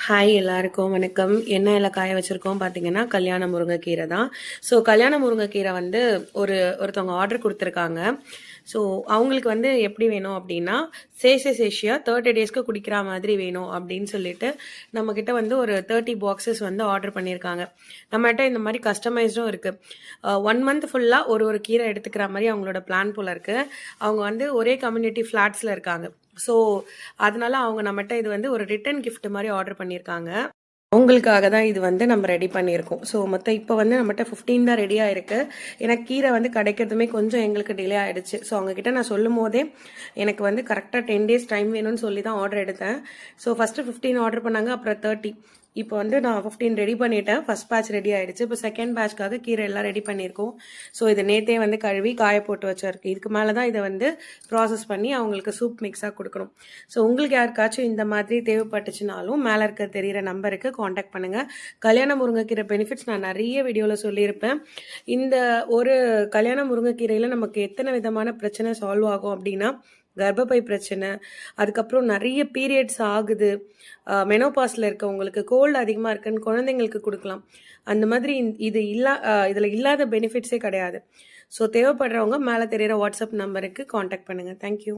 Hi எல்லாருக்கும் வணக்கம். என்ன இலை காய வச்சுருக்கோம் பார்த்தீங்கன்னா, கல்யாண முருங்கைக்கீரை தான். ஸோ கல்யாண முருங்கைக்கீரை வந்து ஒருத்தவங்க ஆர்டர் கொடுத்துருக்காங்க. ஸோ அவங்களுக்கு வந்து எப்படி வேணும் அப்படின்னா, சேஷியா 30 டேஸ்க்கு குடிக்கிற மாதிரி வேணும் அப்படின்னு சொல்லிட்டு நம்மக்கிட்ட வந்து ஒரு 30 பாக்ஸஸ் வந்து ஆர்டர் பண்ணியிருக்காங்க. நம்மகிட்ட இந்த மாதிரி கஸ்டமைஸ்டும் இருக்குது. 1 மந்த் ஃபுல்லாக ஒரு கீரை எடுத்துக்கிற மாதிரி அவங்களோட பிளான் போல் இருக்குது. அவங்க வந்து ஒரே கம்யூனிட்டி ஃப்ளாட்ஸில் இருக்காங்க. ஸோ அதனால அவங்க நம்மகிட்ட இது வந்து ஒரு ரிட்டன் கிஃப்ட் மாதிரி ஆர்டர் பண்ணியிருக்காங்க. அவங்களுக்காக தான் இது வந்து நம்ம ரெடி பண்ணியிருக்கோம். ஸோ மொத்தம் இப்போ வந்து நம்மகிட்ட 15 தான் ரெடி ஆயிருக்கு. எனக்கு கீரை வந்து கிடைக்கிறதுமே கொஞ்சம் எங்களுக்கு டிலே ஆயிடுச்சு. ஸோ அவங்ககிட்ட நான் சொல்லும் போதே எனக்கு வந்து கரெக்டாக 10 டேஸ் டைம் வேணும்னு சொல்லி தான் ஆர்டர் எடுத்தேன். ஸோ ஃபஸ்ட்டு 15 ஆர்டர் பண்ணாங்க, அப்புறம் 30. இப்போ வந்து நான் 15 ரெடி பண்ணிட்டேன். ஃபர்ஸ்ட் பேட்ச் ரெடி ஆயிடுச்சு. இப்போ செகண்ட் பேட்ச்க்காக கீரை எல்லாம் ரெடி பண்ணியிருக்கோம். ஸோ இது நேற்றே வந்து கழுவி காய போட்டு வச்சிருக்கு. இதுக்கு மேலே தான் இதை வந்து ப்ராசஸ் பண்ணி அவங்களுக்கு சூப் மிக்ஸாக கொடுக்கணும். ஸோ உங்களுக்கு யாருக்காச்சும் இந்த மாதிரி தேவைப்பட்டுச்சுனாலும் மேலே இருக்க தெரிகிற நம்பருக்கு காண்டாக்ட் பண்ணுங்கள். கல்யாண முருங்கைக்கீரை பெனிஃபிட்ஸ் நான் நிறைய வீடியோவில் சொல்லியிருப்பேன். இந்த ஒரு கல்யாண முருங்கைக்கீரையில் நமக்கு எத்தனை விதமான பிரச்சனை சால்வ் ஆகும் அப்படின்னா, கர்ப்பப்பை பிரச்சனை, அதுக்கப்புறம் நிறைய பீரியட்ஸ் ஆகுது, மெனோபாஸில் இருக்கவங்களுக்கு, கோல்டு அதிகமாக இருக்குன்னு குழந்தைங்களுக்கு கொடுக்கலாம். அந்த மாதிரி இதில் இல்லாத பெனிஃபிட்ஸே கிடையாது. ஸோ தேவைப்படுறவங்க மேலே தெரிகிற வாட்ஸ்அப் நம்பருக்கு காண்டாக்ட் பண்ணுங்கள். தேங்க்யூ.